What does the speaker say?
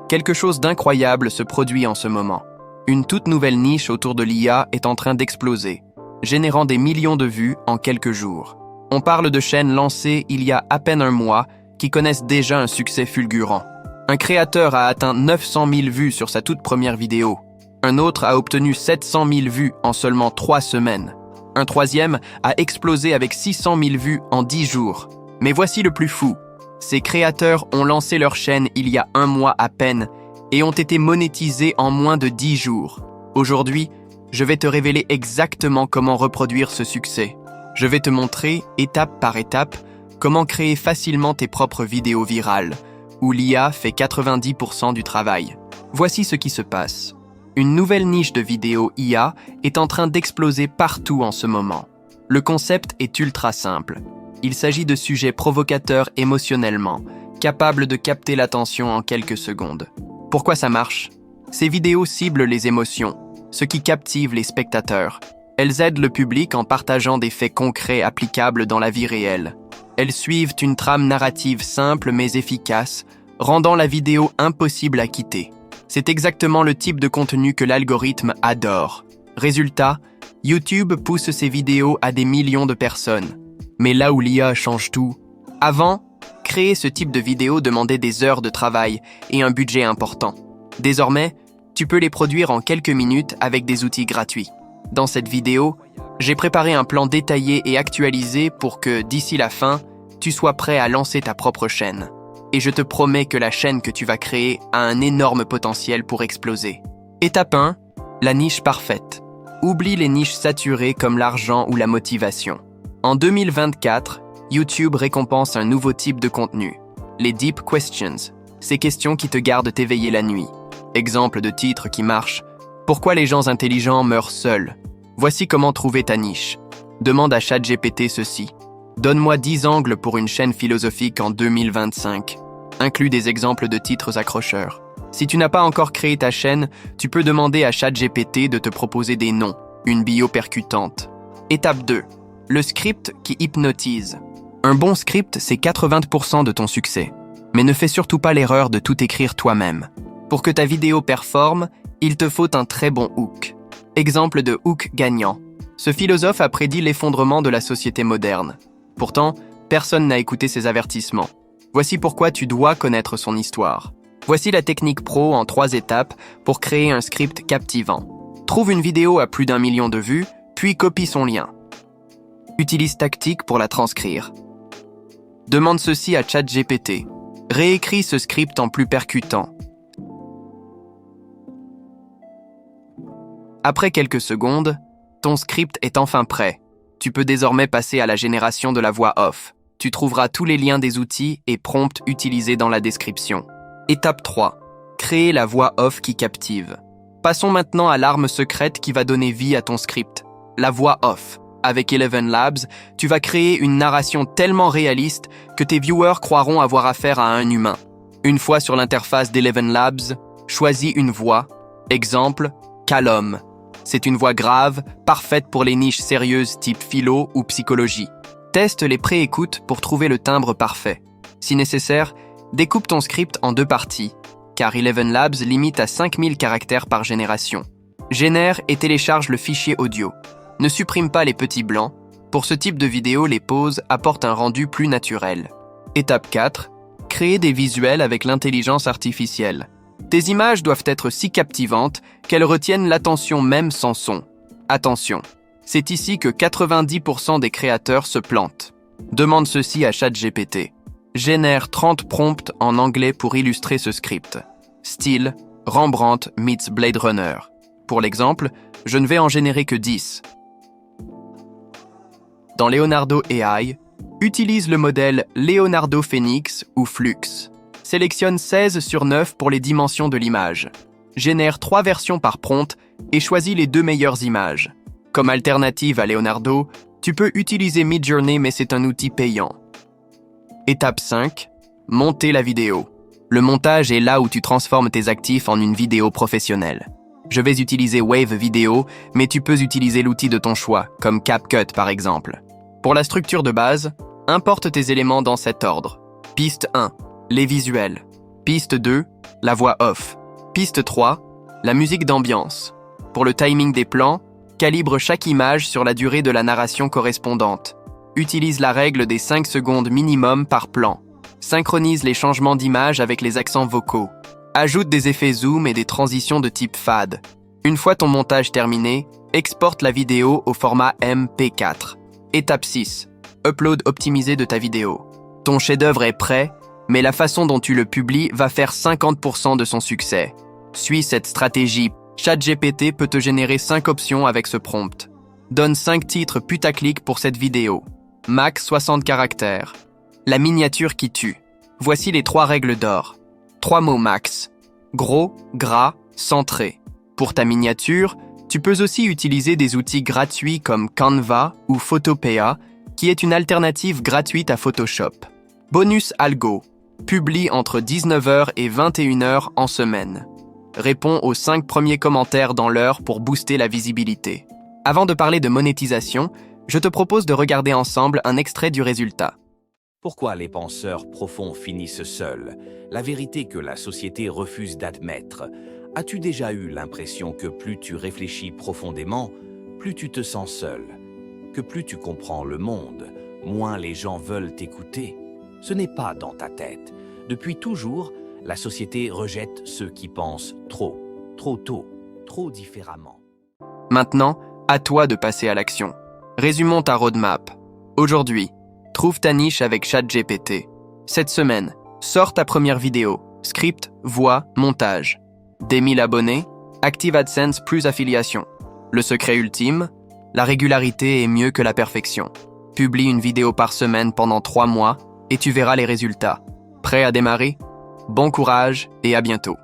Quelque chose d'incroyable se produit en ce moment. Une toute nouvelle niche autour de l'IA est en train d'exploser, générant des millions de vues en quelques jours. On parle de chaînes lancées il y a à peine un mois qui connaissent déjà un succès fulgurant. Un créateur a atteint 900 000 vues sur sa toute première vidéo. Un autre a obtenu 700 000 vues en seulement 3 semaines. Un troisième a explosé avec 600 000 vues en 10 jours. Mais voici le plus fou. Ces créateurs ont lancé leur chaîne il y a un mois à peine et ont été monétisés en moins de 10 jours. Aujourd'hui, je vais te révéler exactement comment reproduire ce succès. Je vais te montrer, étape par étape, comment créer facilement tes propres vidéos virales, où l'IA fait 90% du travail. Voici ce qui se passe. Une nouvelle niche de vidéos IA est en train d'exploser partout en ce moment. Le concept est ultra simple. Il s'agit de sujets provocateurs émotionnellement, capables de capter l'attention en quelques secondes. Pourquoi ça marche? Ces vidéos ciblent les émotions, ce qui captive les spectateurs. Elles aident le public en partageant des faits concrets applicables dans la vie réelle. Elles suivent une trame narrative simple mais efficace, rendant la vidéo impossible à quitter. C'est exactement le type de contenu que l'algorithme adore. Résultat, YouTube pousse ces vidéos à des millions de personnes. Mais là où l'IA change tout, avant, créer ce type de vidéo demandait des heures de travail et un budget important. Désormais, tu peux les produire en quelques minutes avec des outils gratuits. Dans cette vidéo, j'ai préparé un plan détaillé et actualisé pour que, d'ici la fin, tu sois prêt à lancer ta propre chaîne. Et je te promets que la chaîne que tu vas créer a un énorme potentiel pour exploser. Étape 1, la niche parfaite. Oublie les niches saturées comme l'argent ou la motivation. En 2024, YouTube récompense un nouveau type de contenu, les Deep Questions, ces questions qui te gardent éveillé la nuit. Exemple de titre qui marche, pourquoi les gens intelligents meurent seuls? Voici comment trouver ta niche. Demande à ChatGPT ceci. Donne-moi 10 angles pour une chaîne philosophique en 2025. Inclus des exemples de titres accrocheurs. Si tu n'as pas encore créé ta chaîne, tu peux demander à ChatGPT de te proposer des noms, une bio percutante. Étape 2. Le script qui hypnotise. Un bon script, c'est 80% de ton succès. Mais ne fais surtout pas l'erreur de tout écrire toi-même. Pour que ta vidéo performe, il te faut un très bon hook. Exemple de hook gagnant. Ce philosophe a prédit l'effondrement de la société moderne. Pourtant, personne n'a écouté ses avertissements. Voici pourquoi tu dois connaître son histoire. Voici la technique pro en 3 étapes pour créer un script captivant. Trouve une vidéo à plus d'1 million de vues, puis copie son lien. Utilise Tactique pour la transcrire. Demande ceci à ChatGPT. Réécris ce script en plus percutant. Après quelques secondes, ton script est enfin prêt. Tu peux désormais passer à la génération de la voix off. Tu trouveras tous les liens des outils et prompts utilisés dans la description. Étape 3. Créer la voix off qui captive. Passons maintenant à l'arme secrète qui va donner vie à ton script. La voix off. Avec Eleven Labs, tu vas créer une narration tellement réaliste que tes viewers croiront avoir affaire à un humain. Une fois sur l'interface d'Eleven Labs, choisis une voix. Exemple, Calum. C'est une voix grave, parfaite pour les niches sérieuses type philo ou psychologie. Teste les pré-écoutes pour trouver le timbre parfait. Si nécessaire, découpe ton script en 2 parties, car Eleven Labs limite à 5000 caractères par génération. Génère et télécharge le fichier audio. Ne supprime pas les petits blancs. Pour ce type de vidéo, les pauses apportent un rendu plus naturel. Étape 4. Créer des visuels avec l'intelligence artificielle. Tes images doivent être si captivantes qu'elles retiennent l'attention même sans son. Attention, c'est ici que 90% des créateurs se plantent. Demande ceci à ChatGPT. Génère 30 prompts en anglais pour illustrer ce script. Style, Rembrandt meets Blade Runner. Pour l'exemple, je ne vais en générer que 10. Dans Leonardo AI, utilise le modèle Leonardo Phoenix ou Flux. Sélectionne 16 sur 9 pour les dimensions de l'image. Génère 3 versions par prompt et choisis les 2 meilleures images. Comme alternative à Leonardo, tu peux utiliser Midjourney mais c'est un outil payant. Étape 5. Monter la vidéo. Le montage est là où tu transformes tes actifs en une vidéo professionnelle. Je vais utiliser Wave Video, mais tu peux utiliser l'outil de ton choix, comme CapCut par exemple. Pour la structure de base, importe tes éléments dans cet ordre. Piste 1. Les visuels. Piste 2, la voix off. Piste 3, la musique d'ambiance. Pour le timing des plans, calibre chaque image sur la durée de la narration correspondante. Utilise la règle des 5 secondes minimum par plan. Synchronise les changements d'image avec les accents vocaux. Ajoute des effets zoom et des transitions de type fade. Une fois ton montage terminé, exporte la vidéo au format MP4. Étape 6. Upload optimisé de ta vidéo. Ton chef-d'œuvre est prêt, mais la façon dont tu le publies va faire 50% de son succès. Suis cette stratégie. ChatGPT peut te générer 5 options avec ce prompt. Donne 5 titres putaclic pour cette vidéo. Max 60 caractères. La miniature qui tue. Voici les 3 règles d'or. 3 mots max. Gros, gras, centré. Pour ta miniature, tu peux aussi utiliser des outils gratuits comme Canva ou Photopea, qui est une alternative gratuite à Photoshop. Bonus algo. Publie entre 19h et 21h en semaine. Réponds aux 5 premiers commentaires dans l'heure pour booster la visibilité. Avant de parler de monétisation, je te propose de regarder ensemble un extrait du résultat. Pourquoi les penseurs profonds finissent seuls? La vérité que la société refuse d'admettre. As-tu déjà eu l'impression que plus tu réfléchis profondément, plus tu te sens seul? Que plus tu comprends le monde, moins les gens veulent t'écouter? Ce n'est pas dans ta tête. Depuis toujours, la société rejette ceux qui pensent trop tôt, trop différemment. Maintenant, à toi de passer à l'action. Résumons ta roadmap. Aujourd'hui, trouve ta niche avec ChatGPT. Cette semaine, sors ta première vidéo, script, voix, montage. Dès 1000 abonnés, active AdSense plus affiliation. Le secret ultime, la régularité est mieux que la perfection. Publie une vidéo par semaine pendant 3 mois et tu verras les résultats. Prêt à démarrer? Bon courage et à bientôt.